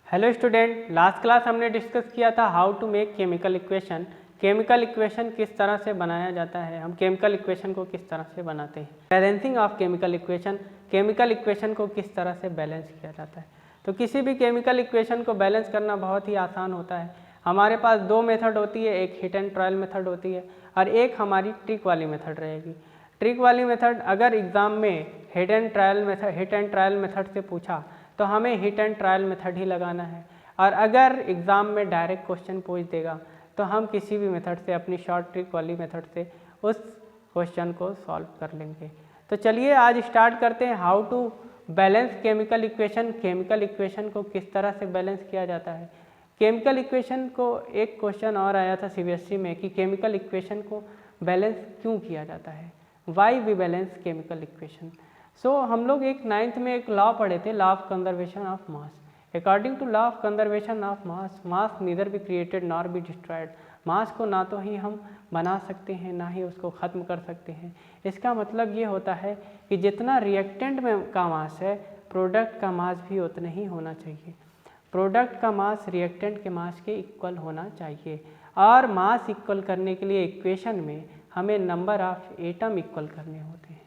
Hello student, last class हमने discuss किया था how to make chemical equation. Chemical equation किस तरह से बनाया जाता है, हम केमिकल इक्वेशन को किस तरह से बनाते हैं। Balancing of chemical equation, chemical equation को किस तरह से बैलेंस किया जाता है। तो किसी भी केमिकल इक्वेशन को बैलेंस करना बहुत ही आसान होता है। हमारे पास दो मेथड होती है, एक हिट एंड ट्रायल मेथड होती है और एक हमारी ट्रिक वाली मेथड रहेगी। ट्रिक वाली मेथड अगर एग्ज़ाम में हिट एंड ट्रायल मेथड से पूछा तो हमें हिट एंड ट्रायल मेथड ही लगाना है, और अगर एग्ज़ाम में डायरेक्ट क्वेश्चन पूछ देगा तो हम किसी भी मेथड से, अपनी शॉर्ट ट्रिक वाली मेथड से उस क्वेश्चन को सॉल्व कर लेंगे। तो चलिए आज स्टार्ट करते हैं how to balance chemical equation. Chemical equation को किस तरह से बैलेंस किया जाता है। केमिकल इक्वेशन को एक क्वेश्चन और आया था सीबीएसई में कि केमिकल इक्वेशन को बैलेंस क्यों किया जाता है, why we balance chemical equation. So हम लोग एक 9th में एक लॉ पढ़े थे, law of conservation of mass. According to law of conservation of mass, mass neither be created nor be destroyed. Mass को ना तो ही हम बना सकते हैं ना ही उसको ख़त्म कर सकते हैं। इसका मतलब ये होता है कि जितना रिएक्टेंट में का मास है, प्रोडक्ट का मास भी उतना ही होना चाहिए। प्रोडक्ट का मास रिएक्टेंट के मास के इक्वल होना चाहिए, और मास इक्वल करने के लिए इक्वेशन में हमें नंबर ऑफ एटम इक्वल करने होते हैं।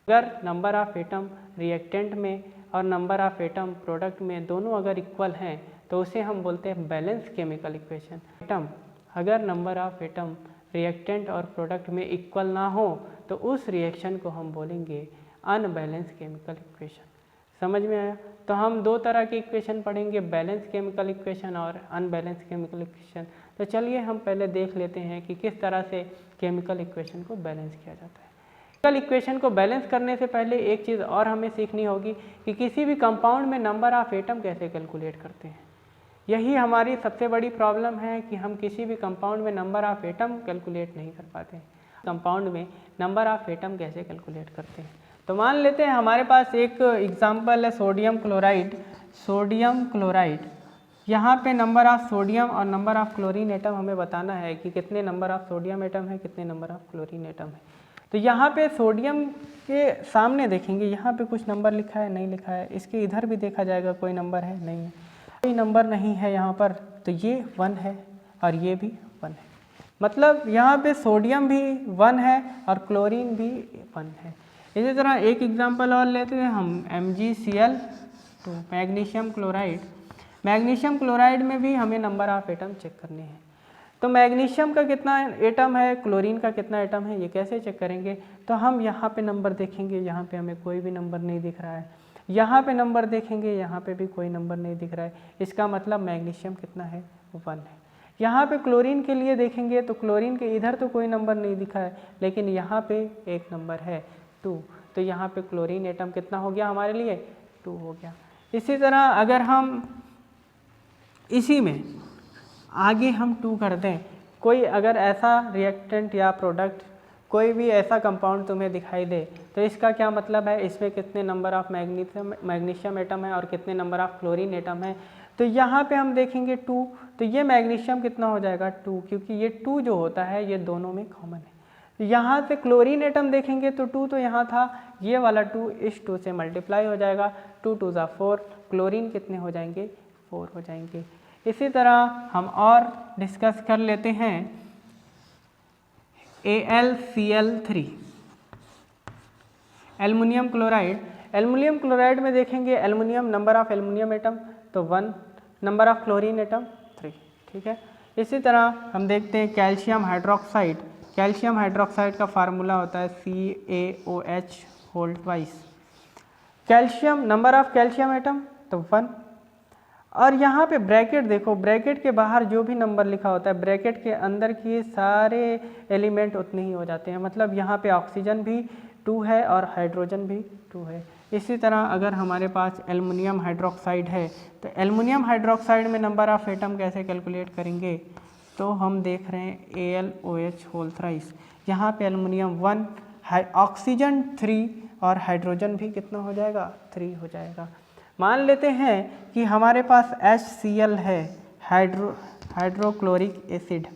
अगर नंबर ऑफ एटम रिएक्टेंट में और नंबर ऑफ एटम प्रोडक्ट में दोनों अगर इक्वल हैं तो उसे हम बोलते हैं बैलेंस केमिकल इक्वेशन। एटम अगर नंबर ऑफ एटम रिएक्टेंट और प्रोडक्ट में इक्वल ना हो तो उस रिएक्शन को हम बोलेंगे अनबैलेंस केमिकल इक्वेशन। समझ में आया? तो हम दो तरह की इक्वेशन पढ़ेंगे, बैलेंस केमिकल इक्वेशन और अनबैलेंस केमिकल इक्वेशन। तो चलिए हम पहले देख लेते हैं कि किस तरह से केमिकल इक्वेशन को बैलेंस किया जाता है। केमिकल इक्वेशन को बैलेंस करने से पहले एक चीज़ और हमें सीखनी होगी कि किसी भी कंपाउंड में नंबर ऑफ एटम कैसे कैलकुलेट करते हैं। यही हमारी सबसे बड़ी प्रॉब्लम है कि हम किसी भी कंपाउंड में नंबर ऑफ एटम कैलकुलेट नहीं कर पाते हैं। कंपाउंड में नंबर ऑफ एटम कैसे कैलकुलेट करते हैं, तो मान लेते हैं हमारे पास एक एग्जाम्पल है सोडियम क्लोराइड। सोडियम क्लोराइड, यहाँ पे नंबर ऑफ सोडियम और नंबर ऑफ क्लोरीन एटम हमें बताना है कि कितने नंबर ऑफ सोडियम एटम है, कितने नंबर ऑफ क्लोरीन एटम है। तो यहाँ पे सोडियम के सामने देखेंगे, यहाँ पे कुछ नंबर लिखा है, नहीं लिखा है। इसके इधर भी देखा जाएगा, कोई नंबर है, नहीं है, कोई नंबर नहीं है यहाँ पर। तो ये 1 है और ये भी 1 है, मतलब यहाँ पे सोडियम भी 1 है और क्लोरीन भी 1 है। इसी तरह एक एग्जांपल और लेते हैं हम, MgCl2 magnesium chloride. Magnesium chloride में भी हमें नंबर ऑफ एटम चेक करने हैं। तो मैग्नीशियम का कितना एटम है, क्लोरीन का कितना एटम है, ये कैसे चेक करेंगे। तो हम यहाँ पे नंबर देखेंगे, यहाँ पे हमें कोई भी नंबर नहीं दिख रहा है। यहाँ पे नंबर देखेंगे, यहाँ पे भी कोई नंबर नहीं दिख रहा है। इसका मतलब मैग्नीशियम कितना है, 1 है। यहाँ पे क्लोरीन के लिए देखेंगे तो क्लोरीन के इधर तो कोई नंबर नहीं दिखा है, लेकिन यहाँ पे एक नंबर है 2। तो यहाँ पे क्लोरीन एटम कितना हो गया हमारे लिए, 2 हो गया। इसी तरह अगर हम इसी में आगे हम 2 कर दें, कोई अगर ऐसा रिएक्टेंट या प्रोडक्ट, कोई भी ऐसा कंपाउंड तुम्हें दिखाई दे, तो इसका क्या मतलब है, इसमें कितने नंबर ऑफ मैग्नीशियम एटम है और कितने नंबर ऑफ क्लोरीन एटम है। तो यहाँ पे हम देखेंगे 2, तो ये मैग्नीशियम कितना हो जाएगा, 2, क्योंकि ये 2 जो होता है ये दोनों में कॉमन है। यहाँ से क्लोरीन एटम देखेंगे तो 2 तो यहाँ था, ये वाला 2 इस 2 से मल्टीप्लाई हो जाएगा, 2 2 ज़ा 4, क्लोरीन कितने हो जाएंगे, 4 हो जाएंगे। इसी तरह हम और डिस्कस कर लेते हैं AlCl3 aluminium chloride. Aluminium chloride में देखेंगे aluminium, number of aluminium atom तो 1, नंबर ऑफ क्लोरीन एटम 3, ठीक है। इसी तरह हम देखते हैं कैल्शियम हाइड्रोक्साइड। कैल्शियम हाइड्रोक्साइड का फार्मूला होता है CaOH2। Calcium, number of calcium atom तो 1, और यहाँ पे ब्रैकेट देखो, ब्रैकेट के बाहर जो भी नंबर लिखा होता है, ब्रैकेट के अंदर के सारे एलिमेंट उतने ही हो जाते हैं। मतलब यहाँ पे ऑक्सीजन भी 2 है और हाइड्रोजन भी 2 है। इसी तरह अगर हमारे पास एल्युमिनियम हाइड्रोक्साइड है तो एल्युमिनियम हाइड्रोक्साइड में नंबर ऑफ एटम कैसे कैलकुलेट करेंगे, तो हम देख रहे हैं AlOH3। यहाँ पे एल्युमिनियम 1, ऑक्सीजन 3 और हाइड्रोजन भी कितना हो जाएगा, 3 हो जाएगा। मान लेते हैं कि हमारे पास HCl है, हाइड्रोक्लोरिक एसिड।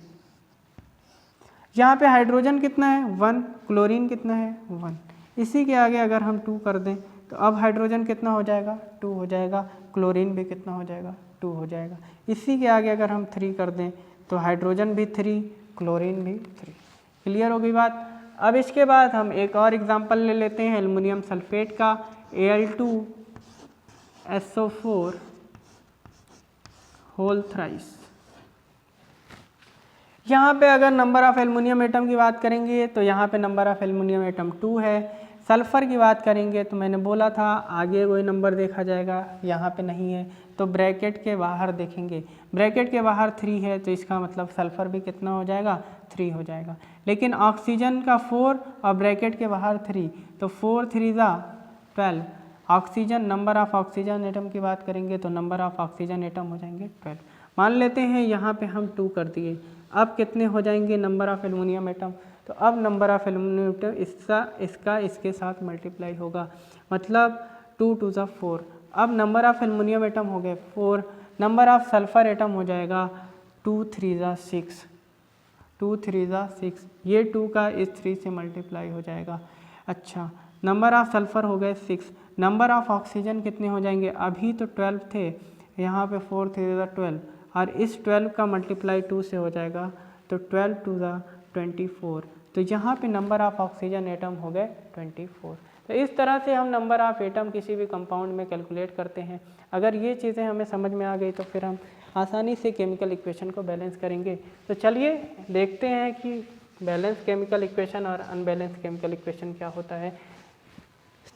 यहाँ पे हाइड्रोजन कितना है, 1, क्लोरीन कितना है, 1। इसी के आगे अगर हम 2 कर दें तो अब हाइड्रोजन कितना हो जाएगा, 2 हो जाएगा, क्लोरीन भी कितना हो जाएगा, 2 हो जाएगा। इसी के आगे अगर हम 3 कर दें तो हाइड्रोजन भी 3, क्लोरीन भी 3। क्लियर हो गई बात। अब इसके बाद हम एक और एग्जांपल ले लेते हैं एल्युमिनियम सल्फेट का, Al2SO4 होल थ्राइस। यहाँ पे अगर नंबर ऑफ एल्युमिनियम एटम की बात करेंगे तो यहाँ पे नंबर ऑफ एल्युमिनियम एटम 2 है। सल्फ़र की बात करेंगे तो मैंने बोला था आगे कोई नंबर देखा जाएगा, यहाँ पे नहीं है, तो ब्रैकेट के बाहर देखेंगे, ब्रैकेट के बाहर 3 है तो इसका मतलब सल्फ़र भी कितना हो जाएगा, 3 हो जाएगा। लेकिन ऑक्सीजन का 4 और ब्रैकेट के बाहर 3, तो 4 3 ज़ा 12। Oxygen, number of oxygen atom की बात करेंगे तो नंबर ऑफ ऑक्सीजन एटम हो जाएंगे 12। मान लेते हैं यहाँ पे हम 2 कर दिए, अब कितने हो जाएंगे नंबर ऑफ एल्युमिनियम एटम, तो अब नंबर ऑफ एल्युमिनियम एटम इसका इसके साथ मल्टीप्लाई होगा, मतलब 2 2 ज़ा 4। अब नंबर ऑफ एल्युमिनियम एटम हो गए 4, नंबर ऑफ सल्फ़र एटम हो जाएगा 2 3 ज़ा 6, 2 3 ज़ा 6, ये 2 का इस 3 से मल्टीप्लाई हो जाएगा। अच्छा, नंबर ऑफ सल्फ़र हो गए 6, नंबर ऑफ ऑक्सीजन कितने हो जाएंगे, अभी तो 12 थे, यहाँ पे 4 3 ज़ा 12, और इस 12 का मल्टीप्लाई 2 से हो जाएगा, तो 12 2 ज़ा 24, तो यहाँ पे नंबर ऑफ ऑक्सीजन एटम हो गए 24। तो इस तरह से हम नंबर ऑफ एटम किसी भी कंपाउंड में कैलकुलेट करते हैं। अगर ये चीज़ें हमें समझ में आ गई तो फिर हम आसानी से केमिकल इक्वेशन को बैलेंस करेंगे। तो चलिए देखते हैं कि बैलेंस केमिकल इक्वेशन और अनबैलेंस केमिकल इक्वेशन क्या होता है।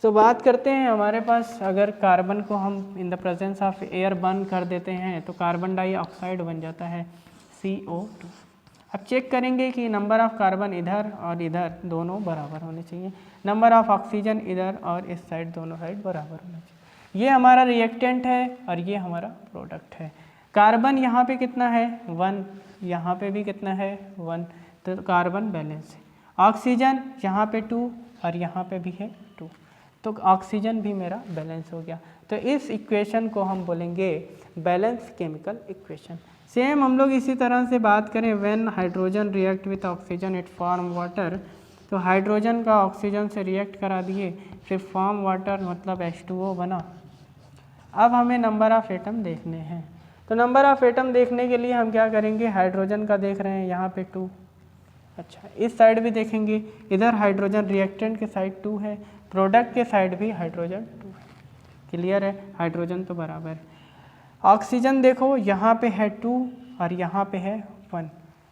तो बात करते हैं, हमारे पास अगर कार्बन को हम in the presence of air burn कर देते हैं तो कार्बन डाइऑक्साइड बन जाता है CO2। अब चेक करेंगे कि नंबर ऑफ कार्बन इधर और इधर दोनों बराबर होने चाहिए, नंबर ऑफ ऑक्सीजन इधर और इस साइड दोनों साइड बराबर होना चाहिए। ये हमारा रिएक्टेंट है और ये हमारा प्रोडक्ट है। कार्बन यहाँ पे कितना है 1, यहाँ पे भी कितना है 1, तो कार्बन बैलेंस है। ऑक्सीजन यहाँ पे 2 और यहाँ पे भी है 2, तो ऑक्सीजन भी मेरा बैलेंस हो गया। तो इस इक्वेशन को हम बोलेंगे बैलेंस केमिकल इक्वेशन। सेम हम लोग इसी तरह से बात करें, when hydrogen react with oxygen it form water, तो हाइड्रोजन का ऑक्सीजन से रिएक्ट करा दिए, फिर फॉर्म वाटर मतलब H2O बना। अब हमें नंबर ऑफ एटम देखने हैं, तो नंबर ऑफ एटम देखने के लिए हम क्या करेंगे, हाइड्रोजन का देख रहे हैं यहाँ पे 2, अच्छा इस साइड भी देखेंगे, इधर हाइड्रोजन रिएक्टेंट के साइड 2 है, प्रोडक्ट के साइड भी हाइड्रोजन 2 है। क्लियर है, हाइड्रोजन तो बराबर है। ऑक्सीजन देखो यहाँ पे है 2 और यहाँ पे है 1।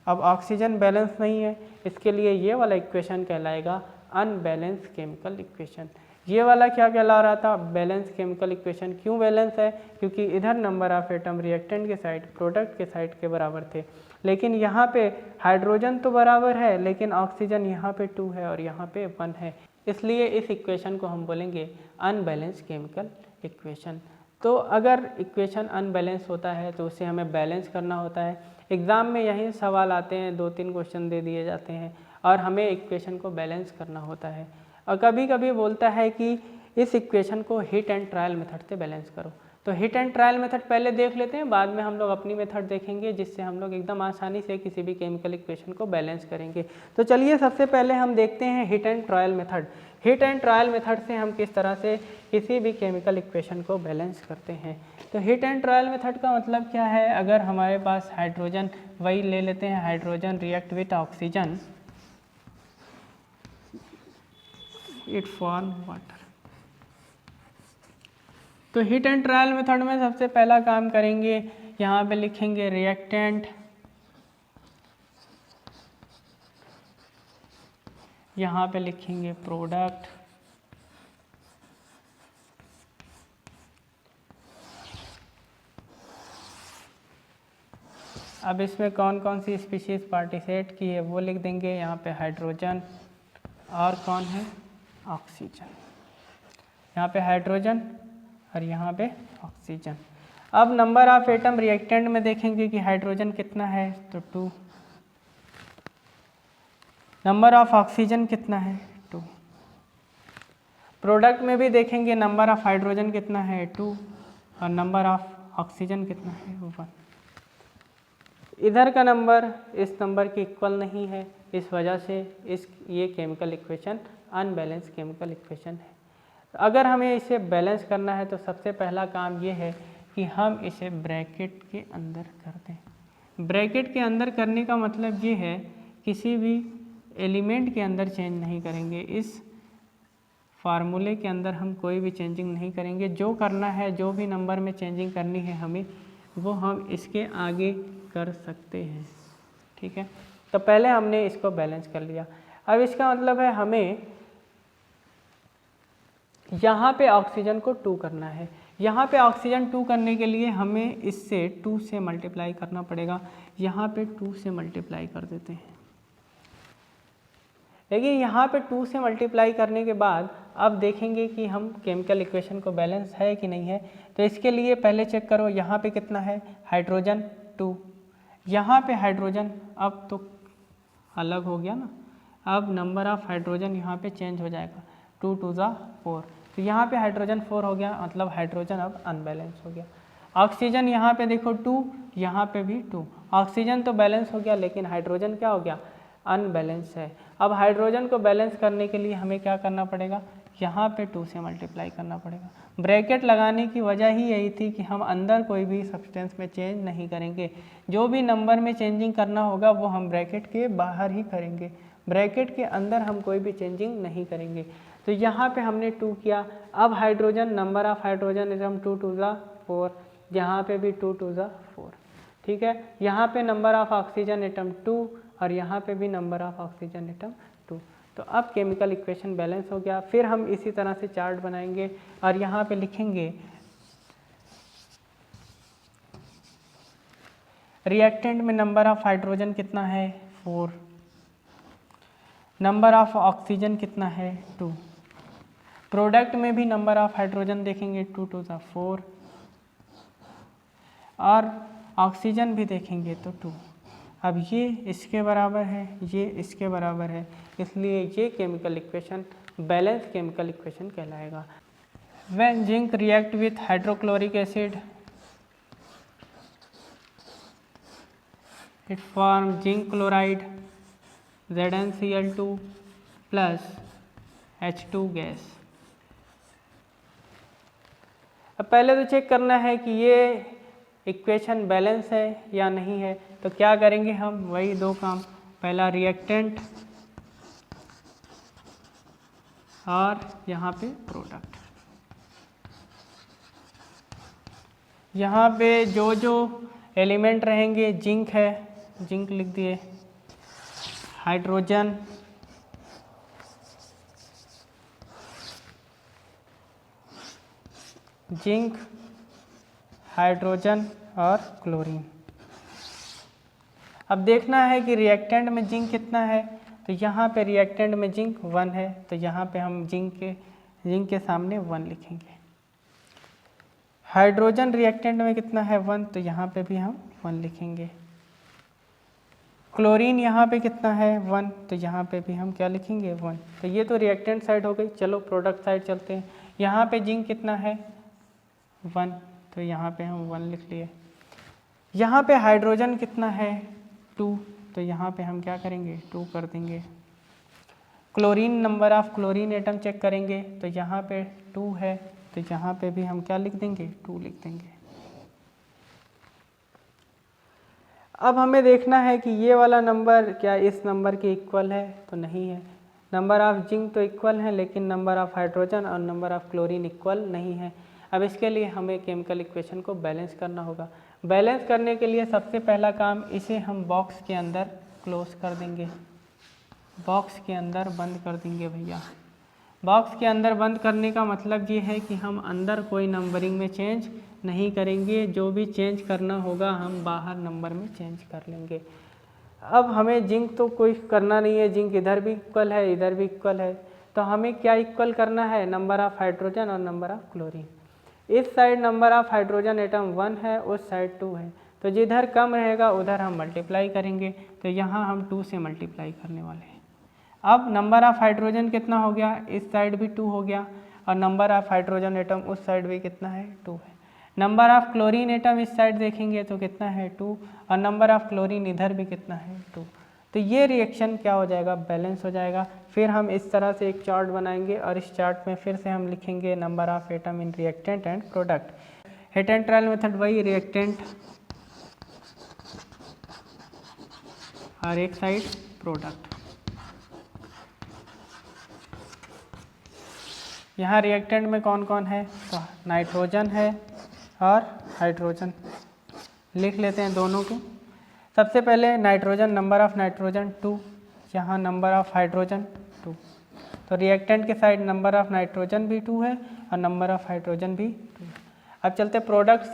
अब ऑक्सीजन बैलेंस नहीं है, इसके लिए ये वाला इक्वेशन कहलाएगा अनबैलेंस केमिकल इक्वेशन। ये वाला क्या कहला रहा था, बैलेंस केमिकल इक्वेशन। क्यों बैलेंस है, क्योंकि इधर नंबर ऑफ एटम रिएक्टेंट के साइड प्रोडक्ट के साइड के बराबर थे, लेकिन यहाँ पे हाइड्रोजन तो बराबर है लेकिन ऑक्सीजन यहाँ पे 2 है और यहाँ पे 1 है, इसलिए इस इक्वेशन को हम बोलेंगे अनबैलेंस केमिकल इक्वेशन। तो अगर इक्वेशन अनबैलेंस होता है तो उसे हमें बैलेंस करना होता है। एग्ज़ाम में यही सवाल आते हैं, 2-3 क्वेश्चन दे दिए जाते हैं और हमें इक्वेशन को बैलेंस करना होता है। और कभी कभी बोलता है कि इस इक्वेशन को हिट एंड ट्रायल मेथड से बैलेंस करो, तो हिट एंड ट्रायल मेथड पहले देख लेते हैं, बाद में हम लोग अपनी मेथड देखेंगे जिससे हम लोग एकदम आसानी से किसी भी केमिकल इक्वेशन को बैलेंस करेंगे। तो चलिए सबसे पहले हम देखते हैं hit and trial method. Hit and trial method से हम किस तरह से किसी भी केमिकल इक्वेशन को बैलेंस करते हैं। तो हिट एंड ट्रायल मेथड का मतलब क्या है, अगर हमारे पास हाइड्रोजन, वही ले लेते हैं hydrogen react with oxygen, it form water. तो हिट एंड ट्रायल मेथड में सबसे पहला काम करेंगे, यहाँ पे लिखेंगे रिएक्टेंट, यहाँ पे लिखेंगे प्रोडक्ट, अब इसमें कौन कौन सी स्पीशीज पार्टिसिपेट की है वो लिख देंगे, यहाँ पे हाइड्रोजन और कौन है ऑक्सीजन, यहाँ पे हाइड्रोजन और यहाँ पे ऑक्सीजन। अब नंबर ऑफ एटम रिएक्टेंट में देखेंगे कि हाइड्रोजन कितना है, तो 2, नंबर ऑफ ऑक्सीजन कितना है 2, प्रोडक्ट में भी देखेंगे नंबर ऑफ हाइड्रोजन कितना है 2 और नंबर ऑफ ऑक्सीजन कितना है 1। इधर का नंबर इस नंबर के इक्वल नहीं है, इस वजह से ये chemical equation unbalance chemical equation है। अगर हमें इसे बैलेंस करना है तो सबसे पहला काम ये है कि हम इसे ब्रैकेट के अंदर कर दें। ब्रैकेट के अंदर करने का मतलब ये है किसी भी एलिमेंट के अंदर चेंज नहीं करेंगे, इस फार्मूले के अंदर हम कोई भी चेंजिंग नहीं करेंगे। जो करना है, जो भी नंबर में चेंजिंग करनी है हमें, वो हम इसके आगे कर सकते हैं। ठीक है, तो पहले हमने इसको बैलेंस कर लिया। अब इसका मतलब है हमें यहाँ पे ऑक्सीजन को 2 करना है। यहाँ पे ऑक्सीजन 2 करने के लिए हमें इससे 2 से मल्टीप्लाई करना पड़ेगा। यहाँ पे 2 से मल्टीप्लाई कर देते हैं। लेकिन यहाँ पे 2 से मल्टीप्लाई करने के बाद अब देखेंगे कि हम केमिकल इक्वेशन को बैलेंस है कि नहीं है। तो इसके लिए पहले चेक करो, यहाँ पे कितना है, हाइड्रोजन 2, यहाँ पे हाइड्रोजन अब तो अलग हो गया ना, अब नंबर ऑफ हाइड्रोजन यहाँ पे चेंज हो जाएगा, 2 2 ज़ा 4, तो यहाँ पे हाइड्रोजन 4 हो गया, मतलब हाइड्रोजन अब अनबैलेंस हो गया। ऑक्सीजन यहाँ पे देखो 2, यहाँ पे भी 2, ऑक्सीजन तो बैलेंस हो गया लेकिन हाइड्रोजन क्या हो गया, अनबैलेंस है। अब हाइड्रोजन को बैलेंस करने के लिए हमें क्या करना पड़ेगा, यहाँ पे 2 से मल्टीप्लाई करना पड़ेगा। ब्रैकेट लगाने की वजह ही यही थी कि हम अंदर कोई भी सब्सटेंस में चेंज नहीं करेंगे, जो भी नंबर में चेंजिंग करना होगा वो हम ब्रैकेट के बाहर ही करेंगे, ब्रैकेट के अंदर हम कोई भी चेंजिंग नहीं करेंगे। तो यहाँ पे हमने 2 किया। अब hydrogen, number of hydrogen atom 2 2 ज़ा 4, यहाँ पे भी 2 2 ज़ा 4। ठीक है, यहाँ पे नंबर ऑफ ऑक्सीजन एटम 2 और यहाँ पे भी नंबर ऑफ ऑक्सीजन एटम 2। तो अब केमिकल इक्वेशन बैलेंस हो गया। फिर हम इसी तरह से चार्ट बनाएंगे और यहाँ पे लिखेंगे रिएक्टेंट में नंबर ऑफ हाइड्रोजन कितना है, 4, नंबर ऑफ ऑक्सीजन कितना है, 2, प्रोडक्ट में भी नंबर ऑफ हाइड्रोजन देखेंगे 2 2 ज़ा 4 और ऑक्सीजन भी देखेंगे तो 2। अब ये इसके बराबर है, ये इसके बराबर है, इसलिए ये chemical equation balance chemical equation कहलाएगा। When zinc react with hydrochloric acid it form zinc chloride ZnCl2 plus H2 gas. अब पहले तो चेक करना है कि ये इक्वेशन बैलेंस है या नहीं है। तो क्या करेंगे हम, वही 2 काम, पहला रिएक्टेंट और यहाँ पे प्रोडक्ट। यहाँ पे जो जो एलिमेंट रहेंगे, जिंक है, जिंक लिख दिए, हाइड्रोजन, जिंक, हाइड्रोजन और क्लोरीन। अब देखना है कि रिएक्टेंट में जिंक कितना है। तो यहाँ पे रिएक्टेंट में जिंक 1 है, तो यहाँ पे हम जिंक के सामने 1 लिखेंगे। हाइड्रोजन रिएक्टेंट में कितना है, 1, तो यहाँ पे भी हम 1 लिखेंगे। क्लोरीन यहाँ पे कितना है, 1, तो यहाँ पे भी हम क्या लिखेंगे, 1। तो ये तो रिएक्टेंट साइड हो गई। चलो प्रोडक्ट साइड चलते हैं। यहाँ पे जिंक कितना है, 1, तो यहाँ पे हम 1 लिख लिए। यहाँ पे हाइड्रोजन कितना है, 2, तो यहाँ पे हम क्या करेंगे, 2 कर देंगे। Chlorine, number of chlorine atom check करेंगे, तो यहाँ पे 2 है, तो यहाँ पे भी हम क्या लिख देंगे, 2 लिख देंगे। अब हमें देखना है कि ये वाला नंबर क्या इस नंबर के इक्वल है, तो नहीं है। नंबर ऑफ जिंक तो इक्वल है, लेकिन नंबर ऑफ हाइड्रोजन और नंबर ऑफ क्लोरीन इक्वल नहीं है। अब इसके लिए हमें केमिकल इक्वेशन को बैलेंस करना होगा। बैलेंस करने के लिए सबसे पहला काम, इसे हम बॉक्स के अंदर क्लोज कर देंगे, बॉक्स के अंदर बंद कर देंगे भैया। बॉक्स के अंदर बंद करने का मतलब ये है कि हम अंदर कोई नंबरिंग में चेंज नहीं करेंगे, जो भी चेंज करना होगा हम बाहर नंबर में चेंज कर लेंगे। अब हमें जिंक तो कोई करना नहीं है, जिंक इधर भी इक्वल है, इधर भी इक्वल है, तो हमें क्या इक्वल करना है, नंबर ऑफ हाइड्रोजन और नंबर ऑफ क्लोरीन। इस side number of hydrogen atom 1 है, उस साइड 2 है, तो जिधर कम रहेगा उधर हम मल्टीप्लाई करेंगे। तो यहाँ हम 2 से मल्टीप्लाई करने वाले हैं। अब नंबर ऑफ हाइड्रोजन कितना हो गया, इस साइड भी 2 हो गया, और नंबर ऑफ हाइड्रोजन एटम उस साइड भी कितना है, 2 है। नंबर ऑफ क्लोरीन एटम इस साइड देखेंगे तो कितना है, 2, और नंबर ऑफ क्लोरीन इधर भी कितना है, 2। तो ये रिएक्शन क्या हो जाएगा, बैलेंस हो जाएगा। फिर हम इस तरह से एक चार्ट बनाएंगे और इस चार्ट में फिर से हम लिखेंगे number of atom in reactant and product. Hit and trial method वही, रिएक्टेंट और एक साइड प्रोडक्ट। यहाँ रिएक्टेंट में कौन कौन है, तो नाइट्रोजन है और हाइड्रोजन, लिख लेते हैं दोनों को। सबसे पहले नाइट्रोजन, नंबर ऑफ नाइट्रोजन 2, यहाँ नंबर ऑफ हाइड्रोजन 2, तो रिएक्टेंट के साइड नंबर ऑफ नाइट्रोजन भी 2 है और नंबर ऑफ हाइड्रोजन भी 2 है। अब चलते प्रोडक्ट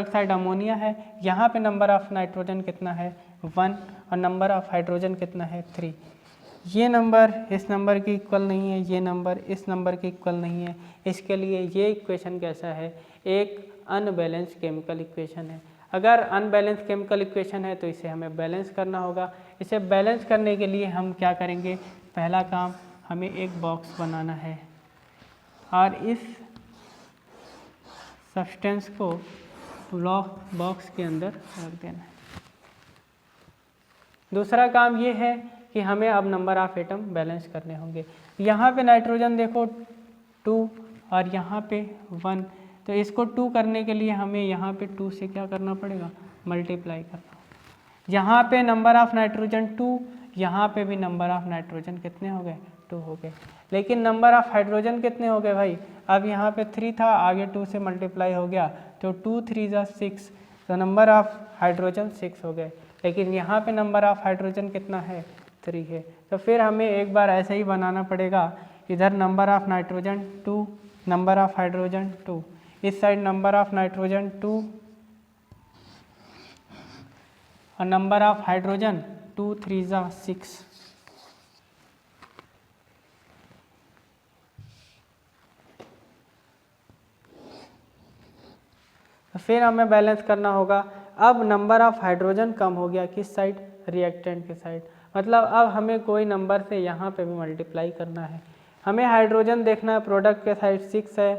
साइड अमोनिया है, यहाँ पे नंबर ऑफ नाइट्रोजन कितना है 1 और नंबर ऑफ हाइड्रोजन कितना है 3। ये नंबर इस नंबर के इक्वल नहीं है, ये नंबर इस नंबर के इक्वल नहीं है, इसके लिए ये इक्वेशन कैसा है, एक अनबैलेंस केमिकल इक्वेशन है। अगर अनबैलेंस केमिकल इक्वेशन है तो इसे हमें बैलेंस करना होगा। इसे बैलेंस करने के लिए हम क्या करेंगे, पहला काम हमें एक बॉक्स बनाना है और इस सब्सटेंस को बॉक्स के अंदर रख देना है। दूसरा काम ये है कि हमें अब नंबर ऑफ एटम बैलेंस करने होंगे। यहाँ पे नाइट्रोजन देखो 2 और यहाँ पे 1, तो इसको 2 करने के लिए हमें यहाँ पे 2 से क्या करना पड़ेगा, मल्टीप्लाई करना। यहाँ पे नंबर ऑफ नाइट्रोजन 2, यहाँ पे भी नंबर ऑफ नाइट्रोजन कितने हो गए, 2 हो गए। लेकिन नंबर ऑफ हाइड्रोजन कितने हो गए भाई, अब यहाँ पे 3 था, आगे 2 से मल्टीप्लाई हो गया तो 2 3 = 6, तो नंबर ऑफ हाइड्रोजन 6 हो गए। लेकिन यहाँ पे नंबर ऑफ हाइड्रोजन कितना है, 3 है। तो फिर हमें एक बार ऐसे ही बनाना पड़ेगा, इधर number of nitrogen 2, number of hydrogen 2, इस साइड नंबर ऑफ नाइट्रोजन 2 और नंबर ऑफ हाइड्रोजन 2 3 = 6। तो फिर हमें बैलेंस करना होगा। अब नंबर ऑफ हाइड्रोजन कम हो गया, किस साइड, रिएक्टेंट के साइड, मतलब अब हमें कोई नंबर से यहाँ पे भी मल्टीप्लाई करना है। हमें हाइड्रोजन देखना है, प्रोडक्ट के साइड 6 है,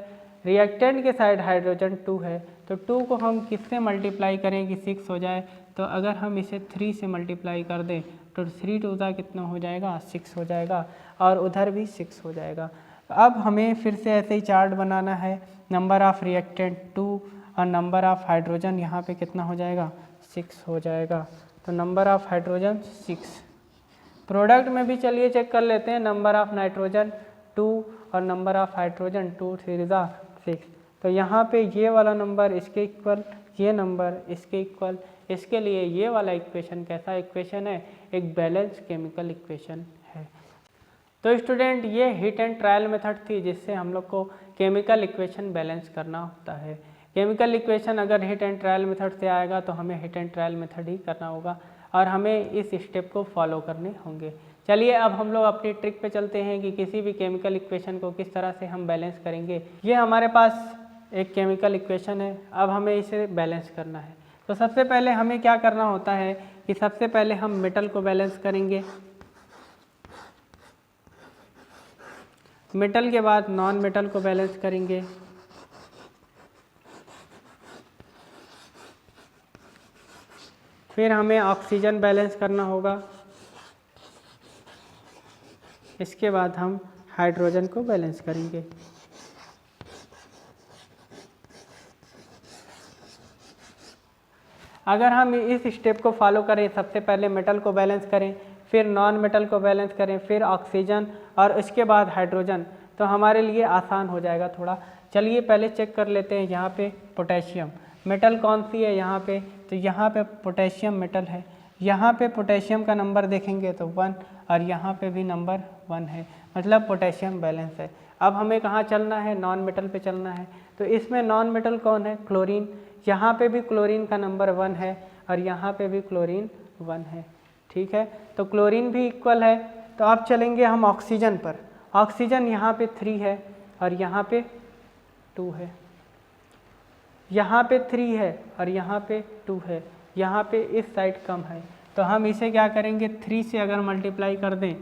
रिएक्टेंट के साइड हाइड्रोजन 2 है, तो 2 को हम किससे मल्टीप्लाई करें कि 6 हो जाए, तो अगर हम इसे 3 से मल्टीप्लाई कर दें तो 3 2 = कितना हो जाएगा, 6 हो जाएगा और उधर भी 6 हो जाएगा। अब हमें फिर से ऐसे ही चार्ट बनाना है, नंबर ऑफ रिएक्टेंट 2 और नंबर ऑफ हाइड्रोजन यहाँ पे कितना हो जाएगा, 6 हो जाएगा, तो नंबर ऑफ हाइड्रोजन 6। प्रोडक्ट में भी चलिए चेक कर लेते हैं, नंबर ऑफ नाइट्रोजन 2 और नंबर ऑफ हाइड्रोजन 2 3 = 6, तो यहाँ पे ये वाला नंबर इसके इक्वल, ये नंबर इसके इक्वल, इसके लिए ये वाला इक्वेशन कैसा इक्वेशन है, एक बैलेंस केमिकल इक्वेशन है। तो स्टूडेंट ये हिट एंड ट्रायल मेथड थी जिससे हम लोग को केमिकल इक्वेशन बैलेंस करना होता है। केमिकल इक्वेशन अगर हिट एंड ट्रायल मेथड से आएगा तो हमें हिट एंड ट्रायल मेथड ही करना होगा और हमें इस स्टेप को फॉलो करने होंगे। चलिए अब हम लोग अपनी ट्रिक पे चलते हैं कि किसी भी केमिकल इक्वेशन को किस तरह से हम बैलेंस करेंगे। ये हमारे पास एक केमिकल इक्वेशन है, अब हमें इसे बैलेंस करना है। तो सबसे पहले हमें क्या करना होता है कि सबसे पहले हम मेटल को बैलेंस करेंगे, मेटल के बाद नॉन मेटल को बैलेंस करेंगे, फिर हमें ऑक्सीजन बैलेंस करना होगा, इसके बाद हम हाइड्रोजन को बैलेंस करेंगे। अगर हम इस स्टेप को फॉलो करें, सबसे पहले मेटल को बैलेंस करें, फिर नॉन मेटल को बैलेंस करें, फिर ऑक्सीजन और उसके बाद हाइड्रोजन, तो हमारे लिए आसान हो जाएगा थोड़ा। चलिए पहले चेक कर लेते हैं, यहाँ पे पोटेशियम मेटल कौन सी है, यहाँ पे तो यहाँ पे पोटेशियम मेटल है, यहाँ पे पोटेशियम का नंबर देखेंगे तो 1 और यहाँ पे भी नंबर 1 है, मतलब पोटेशियम बैलेंस है। अब हमें कहाँ चलना है, नॉन मेटल पे चलना है। तो इसमें नॉन मेटल कौन है, क्लोरीन, यहाँ पे भी क्लोरीन का नंबर 1 है और यहाँ पे भी क्लोरीन 1 है, ठीक है, तो क्लोरीन भी इक्वल है। तो अब चलेंगे हम ऑक्सीजन पर, ऑक्सीजन यहाँ पे 3 है और यहाँ पे 2 है, यहाँ पे 3 है और यहाँ पे 2 है, यहाँ पे इस साइड कम है, तो हम इसे क्या करेंगे, 3 से अगर मल्टीप्लाई कर दें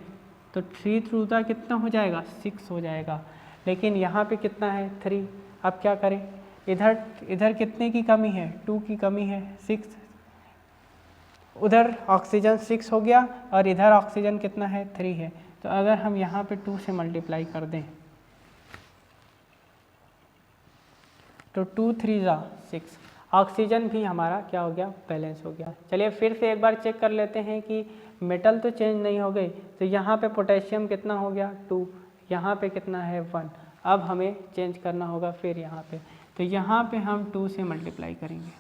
तो 3 3 = कितना हो जाएगा, 6 हो जाएगा। लेकिन यहाँ पे कितना है, 3, अब क्या करें, इधर कितने की कमी है, 2 की कमी है, 6, उधर ऑक्सीजन 6 हो गया और इधर ऑक्सीजन कितना है, 3 है, तो अगर हम यहाँ पे 2 से मल्टीप्लाई कर दें तो 2 3 = 6। ऑक्सीजन भी हमारा क्या हो गया, बैलेंस हो गया। चलिए फिर से एक बार चेक कर लेते हैं कि मेटल तो चेंज नहीं हो गई, तो यहाँ पे पोटेशियम कितना हो गया 2, यहाँ पे कितना है 1। अब हमें चेंज करना होगा फिर यहाँ पे, तो यहाँ पे हम 2 से मल्टीप्लाई करेंगे।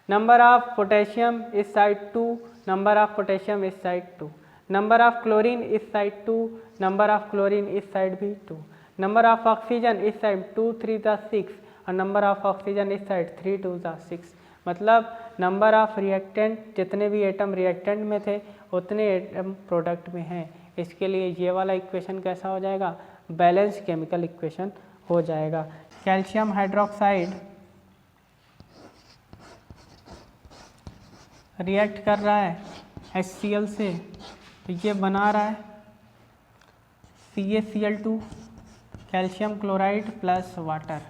नंबर ऑफ पोटेशियम इस साइड 2, नंबर ऑफ पोटेशियम इस साइड 2, नंबर ऑफ क्लोरीन इस साइड 2, नंबर ऑफ क्लोरीन इस साइड भी 2, नंबर ऑफ ऑक्सीजन इस साइड 2 3 दा 6 और नंबर ऑफ ऑक्सीजन इस साइड 3 2 दा 6। मतलब नंबर ऑफ रिएक्टेंट, जितने भी एटम रिएक्टेंट में थे उतने एटम प्रोडक्ट में हैं। इसके लिए ये वाला इक्वेशन कैसा हो जाएगा, बैलेंस केमिकल इक्वेशन हो जाएगा। कैल्शियम हाइड्रोक्साइड रिएक्ट कर रहा है HCl से, तो ये बना रहा है CaCl2 calcium chloride plus water.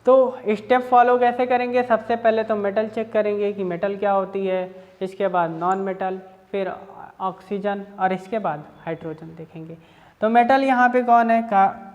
तो स्टेप फॉलो कैसे करेंगे, सबसे पहले तो मेटल चेक करेंगे कि मेटल क्या होती है, इसके बाद नॉन मेटल, फिर ऑक्सीजन और इसके बाद हाइड्रोजन देखेंगे। तो मेटल यहाँ पे कौन है,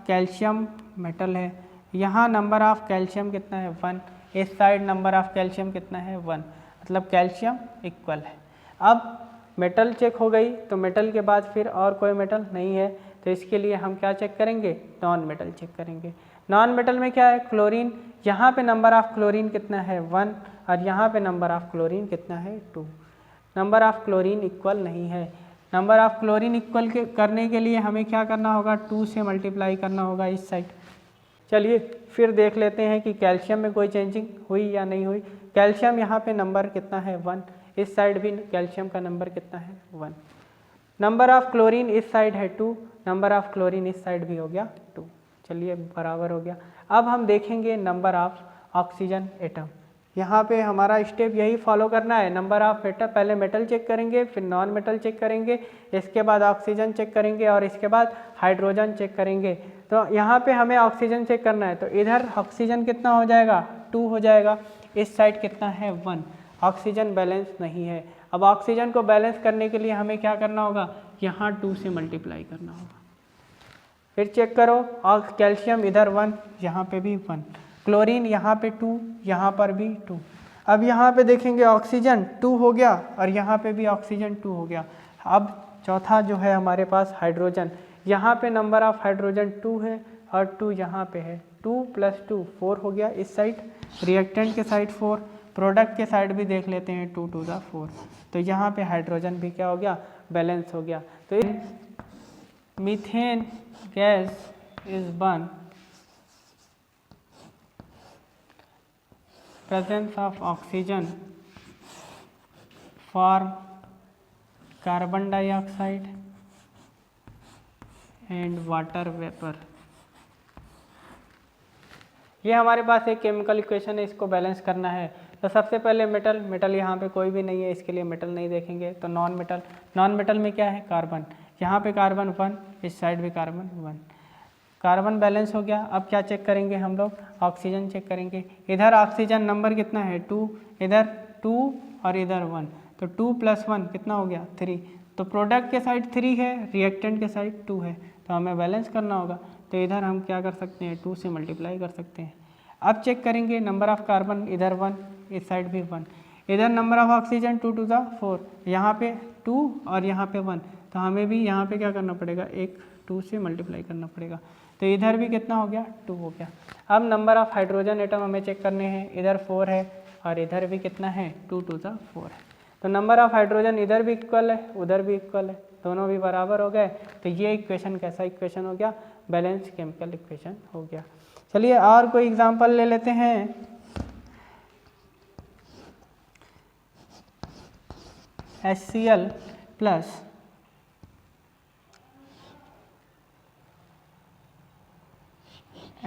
कैल्शियम मेटल है। यहाँ नंबर ऑफ कैल्शियम कितना है 1, इस साइड नंबर ऑफ कैल्शियम कितना है 1, मतलब कैल्शियम इक्वल है। अब मेटल चेक हो गई, तो मेटल के बाद फिर और कोई मेटल नहीं है, तो इसके लिए हम क्या चेक करेंगे, नॉन मेटल चेक करेंगे। नॉन मेटल में क्या है, क्लोरीन। यहाँ पे नंबर ऑफ क्लोरीन कितना है 1 और यहाँ पे नंबर ऑफ क्लोरीन कितना है 2। नंबर ऑफ क्लोरीन इक्वल नहीं है। नंबर ऑफ क्लोरीन इक्वल करने के लिए हमें क्या करना होगा, 2 से मल्टीप्लाई करना होगा इस साइड। चलिए फिर देख लेते हैं कि कैल्शियम में कोई चेंजिंग हुई या नहीं हुई। कैल्शियम यहाँ पे नंबर कितना है 1, इस साइड भी कैल्शियम का नंबर कितना है 1। नंबर ऑफ क्लोरीन इस साइड है 2, नंबर ऑफ क्लोरीन इस साइड भी हो गया 2। चलिए बराबर हो गया। अब हम देखेंगे नंबर ऑफ ऑक्सीजन एटम। यहाँ पे हमारा स्टेप यही फॉलो करना है, नंबर ऑफ एटम, पहले मेटल चेक करेंगे, फिर नॉन मेटल चेक करेंगे, इसके बाद ऑक्सीजन चेक करेंगे और इसके बाद हाइड्रोजन चेक करेंगे। तो यहाँ पे हमें ऑक्सीजन चेक करना है, तो इधर ऑक्सीजन कितना हो जाएगा 2 हो जाएगा, इस साइड कितना है 1। ऑक्सीजन बैलेंस नहीं है। अब ऑक्सीजन को बैलेंस करने के लिए हमें क्या करना होगा, यहाँ 2 से मल्टीप्लाई करना होगा। फिर चेक करो, और कैल्शियम इधर 1, यहाँ पे भी 1, क्लोरीन यहाँ पे 2, यहाँ पर भी 2। अब यहाँ पे देखेंगे ऑक्सीजन 2 हो गया और यहाँ पे भी ऑक्सीजन 2 हो गया। अब चौथा जो है हमारे पास हाइड्रोजन, यहाँ पे नंबर ऑफ हाइड्रोजन 2 है और 2 यहाँ पे है, 2 + 2 4 हो गया इस साइड, रिएक्टेंट के साइड 4, प्रोडक्ट के साइड भी देख लेते हैं 2 2 4। तो यहाँ पे हाइड्रोजन भी क्या हो गया, बैलेंस हो गया। तो methane gas is burned, presence of oxygen form carbon dioxide and water vapor। ये हमारे पास एक केमिकल इक्वेशन है, इसको बैलेंस करना है। तो सबसे पहले मेटल, मेटल यहाँ पे कोई भी नहीं है, इसके लिए मेटल नहीं देखेंगे। तो नॉन मेटल, नॉन मेटल में क्या है कार्बन, यहाँ पे कार्बन 1, इस साइड भी कार्बन 1, कार्बन बैलेंस हो गया। अब क्या चेक करेंगे हम लोग, ऑक्सीजन चेक करेंगे। इधर ऑक्सीजन नंबर कितना है 2, इधर 2 और इधर 1, तो 2 + 1 कितना हो गया 3। तो प्रोडक्ट के साइड 3 है, रिएक्टेंट के साइड 2 है, तो हमें बैलेंस करना होगा। तो इधर हम क्या कर सकते हैं, 2 से मल्टीप्लाई कर सकते हैं। अब चेक करेंगे नंबर ऑफ कार्बन, इधर 1, इस साइड भी 1, इधर नंबर ऑफ ऑक्सीजन 2 2 4, यहाँ पे 2 और यहाँ पे 1, तो हमें भी यहाँ पे क्या करना पड़ेगा, एक 2 से मल्टीप्लाई करना पड़ेगा। तो इधर भी कितना हो गया 2 हो गया। अब नंबर ऑफ हाइड्रोजन एटम हमें चेक करने हैं, इधर 4 है और इधर भी कितना है 2 2 4 है। तो नंबर ऑफ हाइड्रोजन इधर भी इक्वल है, उधर भी इक्वल है, दोनों भी बराबर हो गए। तो ये इक्वेशन कैसा इक्वेशन हो गया, बैलेंस केमिकल इक्वेशन हो गया। चलिए और कोई एग्जांपल ले लेते हैं। HCl plus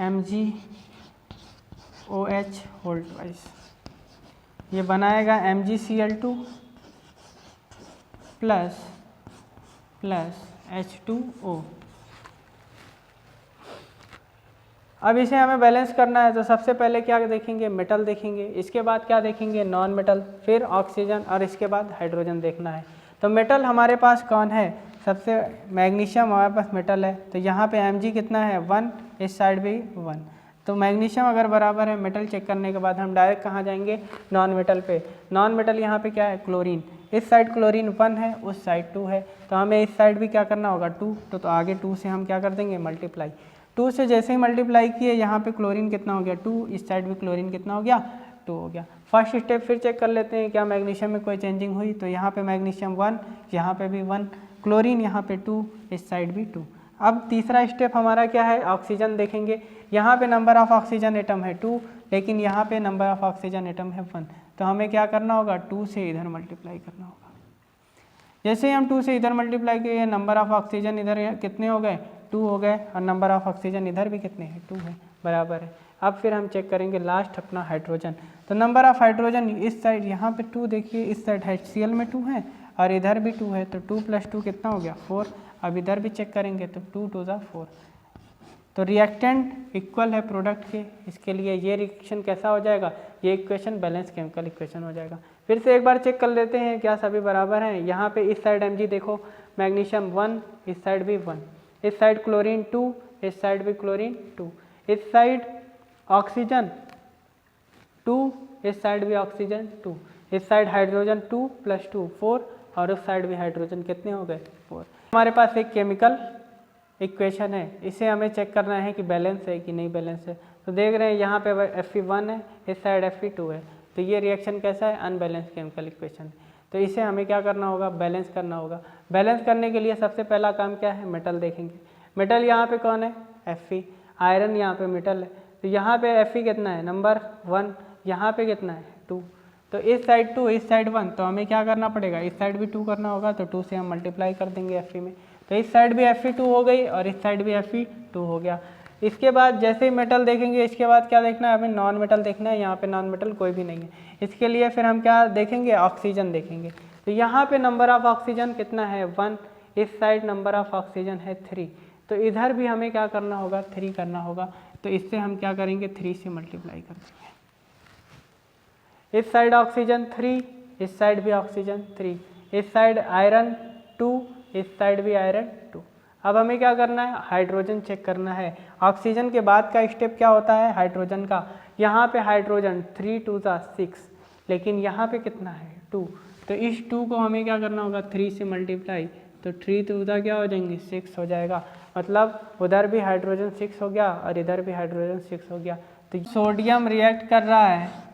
MgOH whole twice, ये बनाएगा MgCl2 प्लस H2O। अब इसे हमें बैलेंस करना है, तो सबसे पहले क्या देखेंगे, मेटल देखेंगे, इसके बाद क्या देखेंगे, नॉन मेटल, फिर ऑक्सीजन और इसके बाद हाइड्रोजन देखना है। तो मेटल हमारे पास कौन है, सबसे मैग्नीशियम हमारे पास मेटल है, तो यहाँ पे Mg कितना है 1, इस साइड भी 1। तो मैग्नीशियम अगर बराबर है, मेटल चेक करने के बाद हम डायरेक्ट कहाँ जाएंगे, नॉन मेटल पे। नॉन मेटल यहाँ पे क्या है, क्लोरीन। इस साइड क्लोरीन 1 है, उस साइड 2 है, तो हमें इस साइड भी क्या करना होगा 2, तो आगे 2 से हम क्या कर देंगे मल्टीप्लाई। 2 से जैसे ही मल्टीप्लाई किए, यहाँ पे क्लोरीन कितना हो गया 2, इस साइड भी क्लोरीन कितना हो गया 2 हो गया। फर्स्ट स्टेप फिर चेक कर लेते हैं क्या मैग्नीशियम में कोई चेंजिंग हुई, तो यहाँ पे मैग्नीशियम 1, यहाँ पे भी 1, क्लोरीन यहाँ पे 2, इस साइड भी 2। अब तीसरा स्टेप हमारा क्या है, ऑक्सीजन देखेंगे। यहाँ पे नंबर ऑफ ऑक्सीजन एटम है 2, लेकिन यहाँ पे नंबर ऑफ ऑक्सीजन एटम है 1, तो हमें क्या करना होगा 2 से इधर मल्टीप्लाई करना होगा। जैसे ही हम 2 से इधर मल्टीप्लाई किए, नंबर ऑफ ऑक्सीजन इधर कितने हो गए 2 हो गए, और नंबर ऑफ ऑक्सीजन इधर भी कितने हैं 2 है, बराबर है। अब फिर हम चेक करेंगे लास्ट अपना हाइड्रोजन। तो नंबर ऑफ हाइड्रोजन इस साइड यहाँ पे 2 देखिए, इस साइड HCl में 2 है और इधर भी 2 है, तो 2 + 2 कितना हो गया 4। अब इधर भी चेक करेंगे तो 2 × 2 = 4। तो रिएक्टेंट इक्वल है प्रोडक्ट के, इसके लिए ये रिएक्शन कैसा हो जाएगा, ये इक्वेशन बैलेंस केमिकल इक्वेशन हो जाएगा। फिर से एक बार चेक कर लेते हैं क्या सभी बराबर हैं। यहाँ पे इस साइड Mg देखो, मैग्नीशियम 1, इस साइड भी 1, इस साइड क्लोरीन 2, इस साइड भी क्लोरीन 2, इस साइड ऑक्सीजन 2, इस साइड भी ऑक्सीजन 2, इस साइड हाइड्रोजन 2 + 2 4, और उस साइड भी हाइड्रोजन कितने हो गए 4। हमारे पास एक केमिकल इक्वेशन है, इसे हमें चेक करना है कि बैलेंस है कि नहीं बैलेंस है। तो देख रहे हैं यहाँ पे Fe1 है, इस साइड Fe2 है, तो ये रिएक्शन कैसा है, अनबैलेंस केमिकल इक्वेशन। तो इसे हमें क्या करना होगा, बैलेंस करना होगा। बैलेंस करने के लिए सबसे पहला काम क्या है, मेटल देखेंगे। मेटल यहाँ पे कौन है, Fe, आयरन यहाँ पे मेटल है, तो यहाँ पे Fe कितना है नंबर 1, यहाँ पे कितना है 2, तो इस साइड 2, इस साइड 1, तो हमें क्या करना पड़ेगा, इस साइड भी 2 करना होगा, तो 2 से हम मल्टीप्लाई कर देंगे Fe में, तो इस साइड भी Fe2 हो गई और इस साइड भी Fe2 हो गया। इसके बाद जैसे ही मेटल देखेंगे, इसके बाद क्या देखना है, हमें नॉन मेटल देखना है। यहाँ पे नॉन मेटल कोई भी नहीं है, इसके लिए फिर हम क्या देखेंगे, ऑक्सीजन देखेंगे। तो यहाँ पे नंबर ऑफ ऑक्सीजन कितना है 1, इस साइड नंबर ऑफ ऑक्सीजन है 3, तो इधर भी हमें क्या करना होगा 3 करना होगा, तो इससे हम क्या करेंगे 3 से मल्टीप्लाई कर देंगे। इस साइड ऑक्सीजन 3, इस साइड भी ऑक्सीजन 3, इस साइड आयरन 2, इस साइड भी आयरन 2। अब हमें क्या करना है, हाइड्रोजन चेक करना है। ऑक्सीजन के बाद का स्टेप क्या होता है, हाइड्रोजन का। यहाँ पे हाइड्रोजन 3 × 2 = 6, लेकिन यहाँ पे कितना है 2, तो इस 2 को हमें क्या करना होगा 3 से मल्टीप्लाई, तो 3 × 2 क्या हो जाएंगे 6 हो जाएगा, मतलब उधर भी हाइड्रोजन 6 हो गया और इधर भी हाइड्रोजन 6 हो गया। तो सोडियम रिएक्ट कर रहा है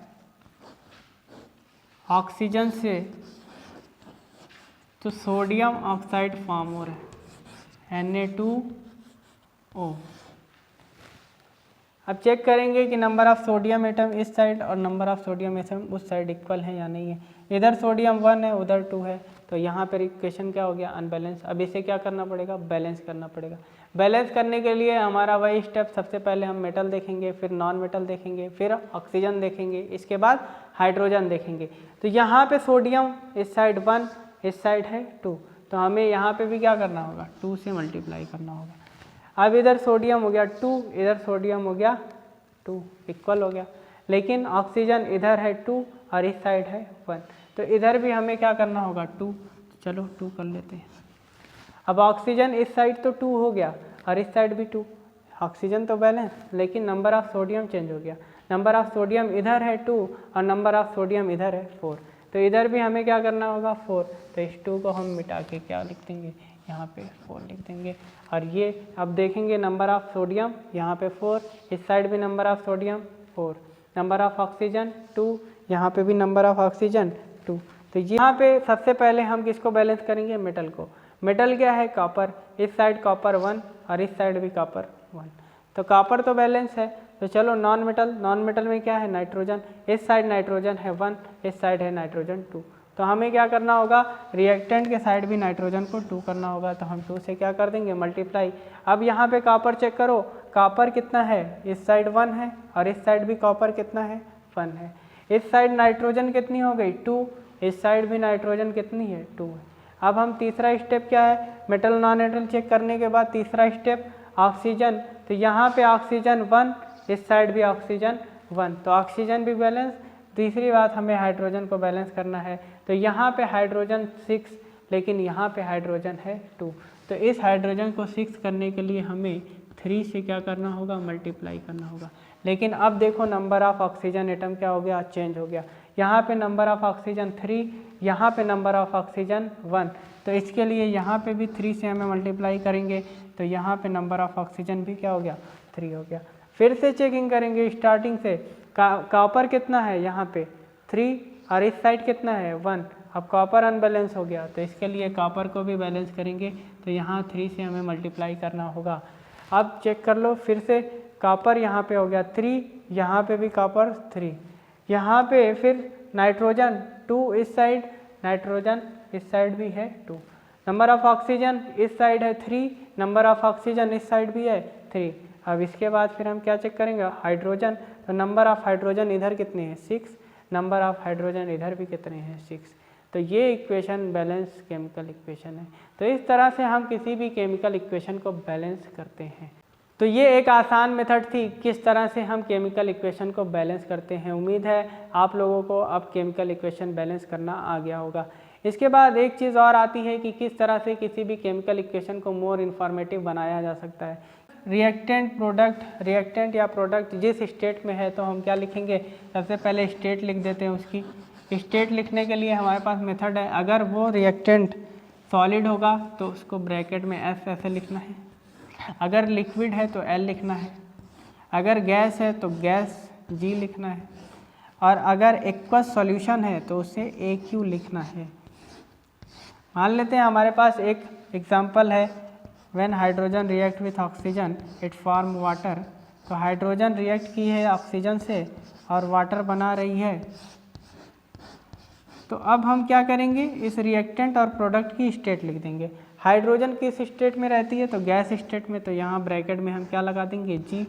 ऑक्सीजन से, तो सोडियम ऑक्साइड फॉर्म हो रहा है Na2O। अब चेक करेंगे कि नंबर ऑफ सोडियम एटम इस साइड और नंबर ऑफ सोडियम एटम उस साइड इक्वल है या नहीं है। इधर सोडियम 1 है, उधर 2 है, तो यहाँ पर इक्वेशन क्या हो गया अनबैलेंस। अब इसे क्या करना पड़ेगा, बैलेंस करना पड़ेगा। बैलेंस करने के लिए हमारा वही स्टेप, सबसे पहले हम मेटल देखेंगे, फिर नॉन मेटल देखेंगे, फिर ऑक्सीजन देखेंगे, इसके बाद हाइड्रोजन देखेंगे। तो यहाँ पे सोडियम इस साइड 1, इस साइड है 2, तो हमें यहाँ पे भी क्या करना होगा 2 से मल्टीप्लाई करना होगा। अब इधर सोडियम हो गया 2, इधर सोडियम हो गया 2, इक्वल हो गया, लेकिन ऑक्सीजन इधर है 2 और इस साइड है 1, तो इधर भी हमें क्या करना होगा 2, चलो 2 कर लेते हैं। अब ऑक्सीजन इस साइड तो 2 हो गया और इस साइड भी 2, ऑक्सीजन तो बैलेंस, लेकिन नंबर ऑफ सोडियम चेंज हो गया। नंबर ऑफ सोडियम इधर है 2 और नंबर ऑफ सोडियम इधर है 4, तो इधर भी हमें क्या करना होगा 4, तो इस 2 को हम मिटा के क्या लिख देंगे, यहाँ पे 4 लिख देंगे। और ये अब देखेंगे नंबर ऑफ सोडियम यहाँ पे 4, इस साइड भी number of sodium 4, number of oxygen 2, यहाँ पे भी नंबर ऑफ ऑक्सीजन 2। तो यहाँ पे सबसे पहले हम किसको बैलेंस करेंगे, मेटल को। मेटल क्या है, कॉपर, इस साइड कॉपर 1 और इस साइड भी कॉपर 1, तो कॉपर तो बैलेंस है। तो चलो नॉन मेटल में क्या है, नाइट्रोजन, इस साइड नाइट्रोजन है 1, इस साइड है नाइट्रोजन 2, तो हमें क्या करना होगा, रिएक्टेंट के साइड भी नाइट्रोजन को 2 करना होगा, तो हम 2 से क्या कर देंगे मल्टीप्लाई। अब यहाँ पे कॉपर चेक करो, कॉपर कितना है, इस साइड 1 है और इस साइड भी कॉपर कितना है 1 है। इस साइड नाइट्रोजन कितनी हो गई 2, इस साइड भी नाइट्रोजन कितनी है 2 है। अब हम तीसरा स्टेप क्या है, मेटल नॉन मेटल चेक करने के बाद तीसरा स्टेप ऑक्सीजन, तो यहाँ पे ऑक्सीजन 1, इस साइड भी ऑक्सीजन 1, तो ऑक्सीजन भी बैलेंस। तीसरी बात, हमें हाइड्रोजन को बैलेंस करना है, तो यहाँ पे हाइड्रोजन 6 लेकिन यहाँ पे हाइड्रोजन है 2। तो इस हाइड्रोजन को 6 करने के लिए हमें 3 से क्या करना होगा, मल्टीप्लाई करना होगा। लेकिन अब देखो नंबर ऑफ ऑक्सीजन एटम क्या हो गया, चेंज हो गया। यहाँ पे नंबर ऑफ ऑक्सीजन 3, यहाँ पे नंबर ऑफ ऑक्सीजन 1। तो इसके लिए यहाँ पे भी 3 से हमें मल्टीप्लाई करेंगे, तो यहाँ पे नंबर ऑफ ऑक्सीजन भी क्या हो गया, 3 हो गया। फिर से चेकिंग करेंगे स्टार्टिंग से, कॉपर कितना है यहाँ पे 3 और इस साइड कितना है 1। अब कॉपर अनबैलेंस हो गया, तो इसके लिए कॉपर को भी बैलेंस करेंगे, तो यहाँ 3 से हमें मल्टीप्लाई करना होगा। अब चेक कर लो फिर से, कॉपर यहाँ पे हो गया 3, यहाँ पे भी कॉपर 3, यहाँ पे फिर नाइट्रोजन 2 इस साइड, नाइट्रोजन इस साइड भी है 2। नंबर ऑफ ऑक्सीजन इस साइड है 3, नंबर ऑफ ऑक्सीजन इस साइड भी है 3। अब इसके बाद फिर हम क्या चेक करेंगे, हाइड्रोजन। तो नंबर ऑफ हाइड्रोजन इधर कितने हैं 6, नंबर ऑफ हाइड्रोजन इधर भी कितने हैं 6। तो ये इक्वेशन बैलेंस केमिकल इक्वेशन है। तो इस तरह से हम किसी भी केमिकल इक्वेशन को बैलेंस करते हैं। तो ये एक आसान मेथड थी किस तरह से हम केमिकल इक्वेशन को बैलेंस करते हैं। उम्मीद है आप लोगों को अब केमिकल इक्वेशन बैलेंस करना आ गया होगा। इसके बाद एक चीज़ और आती है कि किस तरह से किसी भी केमिकल इक्वेशन को मोर इन्फॉर्मेटिव बनाया जा सकता है। रिएक्टेंट प्रोडक्ट, रिएक्टेंट या प्रोडक्ट जिस स्टेट में है तो हम क्या लिखेंगे, सबसे पहले स्टेट लिख देते हैं उसकी। स्टेट लिखने के लिए हमारे पास मेथड है, अगर वो रिएक्टेंट सॉलिड होगा तो उसको ब्रैकेट में एस ऐसे लिखना है, अगर लिक्विड है तो एल लिखना है, अगर गैस है तो गैस जी लिखना है, और अगर एक्वस सॉल्यूशन है तो उसे ए क्यू लिखना है। मान लेते हैं हमारे पास एक एग्जांपल है, when hydrogen react with oxygen it form water. तो हाइड्रोजन रिएक्ट की है ऑक्सीजन से और वाटर बना रही है। तो अब हम क्या करेंगे, इस रिएक्टेंट और प्रोडक्ट की स्टेट लिख देंगे। हाइड्रोजन किस स्टेट में रहती है, तो गैस स्टेट में, तो यहाँ ब्रैकेट में हम क्या लगा देंगे, जी।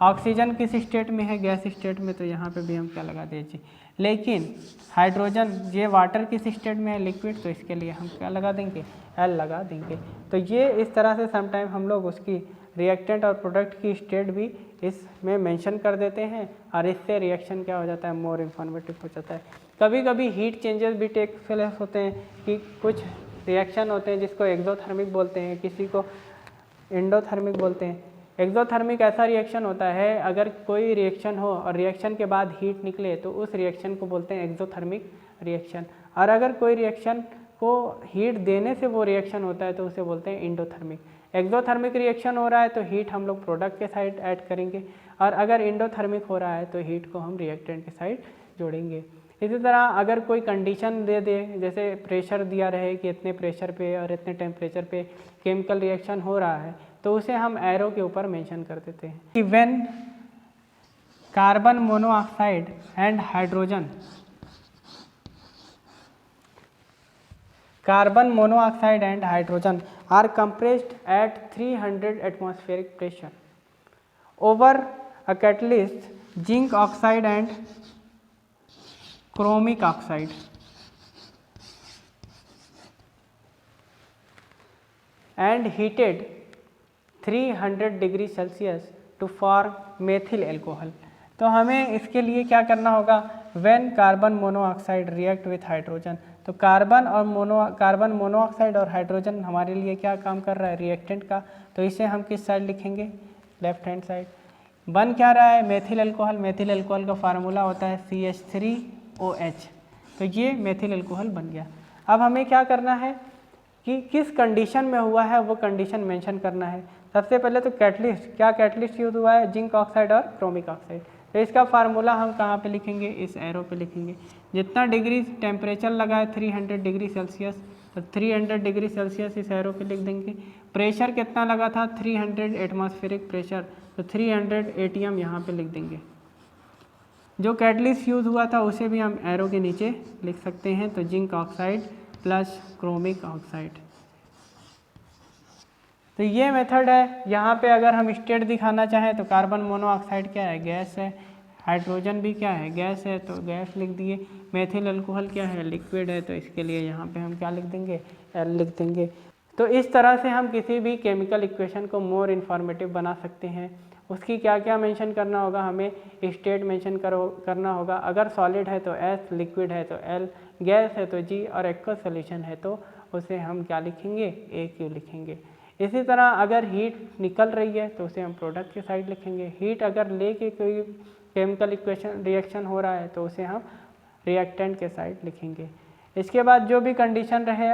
ऑक्सीजन किस स्टेट में है, गैस स्टेट में, तो यहाँ पे भी हम क्या लगा दें, जी। लेकिन हाइड्रोजन ये वाटर किस स्टेट में है, लिक्विड, तो इसके लिए हम क्या लगा देंगे, एल लगा देंगे। तो ये इस तरह से समटाइम हम लोग उसकी रिएक्टेंट और प्रोडक्ट की स्टेट भी इसमें मेंशन कर देते हैं, और इससे रिएक्शन क्या हो जाता है, मोर इन्फॉर्मेटिव हो जाता है। कभी कभी हीट चेंजेस भी टेक प्लेस होते हैं कि कुछ रिएक्शन होते हैं जिसको एक्सोथर्मिक बोलते हैं, किसी को एंडोथर्मिक बोलते हैं। एक्सोथर्मिक ऐसा रिएक्शन होता है, अगर कोई रिएक्शन हो और रिएक्शन के बाद हीट निकले तो उस रिएक्शन को बोलते हैं एक्सोथर्मिक रिएक्शन। और अगर कोई रिएक्शन को हीट देने से वो रिएक्शन होता है तो उसे बोलते हैं एंडोथर्मिक। एक्सोथर्मिक रिएक्शन हो रहा है तो हीट हम लोग प्रोडक्ट के साइड ऐड करेंगे, और अगर एंडोथर्मिक हो रहा है तो हीट को हम रिएक्टेंट के साइड जोड़ेंगे। इसी तरह अगर कोई कंडीशन दे दे, जैसे प्रेशर दिया रहे कि इतने प्रेशर पे और इतने टेम्परेचर पे केमिकल रिएक्शन हो रहा है, तो उसे हम एरो के ऊपर मेंशन कर देते हैं कि when carbon monoxide and hydrogen, carbon monoxide and hydrogen are compressed at 300 atmospheric pressure over a catalyst zinc oxide and chromic oxide and heated 300 degree Celsius to form methyl alcohol. तो हमें इसके लिए क्या करना होगा, when carbon monoxide react with hydrogen. तो carbon monoxide और hydrogen हमारे लिए क्या काम कर रहा है, रिएक्टेंट का। तो इसे हम किस साइड लिखेंगे, लेफ्ट हैंड साइड। बन क्या रहा है, मेथिल एल्कोहल। मेथिल एल्कोहल का फार्मूला होता है CH3OH। तो ये मेथिल एल्कोहल बन गया। अब हमें क्या करना है कि किस कंडीशन में हुआ है वो कंडीशन मेंशन करना है। सबसे पहले तो कैटलिस्ट, क्या कैटलिस्ट यूज हुआ है, जिंक ऑक्साइड और क्रोमिक ऑक्साइड। तो इसका फार्मूला हम कहाँ पे लिखेंगे, इस एरो पे लिखेंगे। जितना डिग्री टेम्परेचर लगा है 300 डिग्री सेल्सियस, तो 300 डिग्री सेल्सियस इस एरो पे लिख देंगे। प्रेशर कितना लगा था, 300 एटमॉस्फेरिक प्रेशर, तो 300 ATM यहाँ पे लिख देंगे। जो कैटलिस्ट यूज़ हुआ था उसे भी हम एरो के नीचे लिख सकते हैं, तो zinc oxide plus chromic oxide. तो ये मेथड है। यहाँ पे अगर हम स्टेट दिखाना चाहें तो कार्बन मोनोऑक्साइड क्या है, गैस है। हाइड्रोजन भी क्या है, गैस है, तो गैस लिख दिए। मेथिल अल्कोहल क्या है, लिक्विड है, तो इसके लिए यहाँ पे हम क्या लिख देंगे, एल लिख देंगे। तो इस तरह से हम किसी भी केमिकल इक्वेशन को मोर इन्फॉर्मेटिव बना सकते हैं। उसकी क्या क्या मेंशन करना होगा, हमें स्टेट मेंशन करना होगा। अगर सॉलिड है तो एस, लिक्विड है तो एल, गैस है तो जी, और एक्वस सॉल्यूशन है तो उसे हम क्या लिखेंगे, AQ लिखेंगे। इसी तरह अगर हीट निकल रही है तो उसे हम प्रोडक्ट की साइड लिखेंगे। हीट अगर लेके कोई केमिकल इक्वेशन रिएक्शन हो रहा है तो उसे हम रिएक्टेंट के साइड लिखेंगे। इसके बाद जो भी कंडीशन रहे,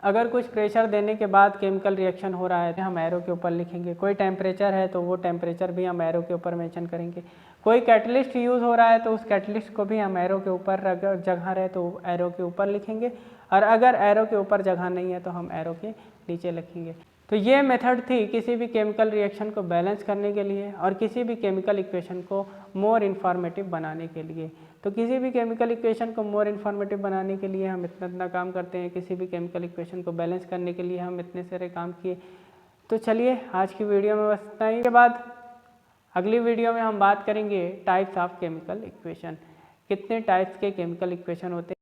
अगर कुछ प्रेशर देने के बाद केमिकल रिएक्शन हो रहा है तो हम एरो के ऊपर लिखेंगे। कोई टेम्परेचर है तो वो टेम्परेचर भी हम एरो के ऊपर मेंशन करेंगे। कोई कैटलिस्ट यूज़ हो रहा है तो उस कैटलिस्ट को भी हम एरो के ऊपर, अगर जगह रहे तो एरो के ऊपर लिखेंगे, और अगर एरो के ऊपर जगह नहीं है तो हम एरो के नीचे लिखेंगे। तो ये मेथड थी किसी भी केमिकल रिएक्शन को बैलेंस करने के लिए और किसी भी केमिकल इक्वेशन को मोर इन्फॉर्मेटिव बनाने के लिए। तो किसी भी केमिकल इक्वेशन को मोर इन्फॉर्मेटिव बनाने के लिए हम इतना काम करते हैं, किसी भी केमिकल इक्वेशन को बैलेंस करने के लिए हम इतने सारे काम किए। तो चलिए आज की वीडियो में बस इतना ही। के बाद अगली वीडियो में हम बात करेंगे टाइप्स ऑफ केमिकल इक्वेशन, कितने टाइप्स के केमिकल इक्वेशन होते हैं।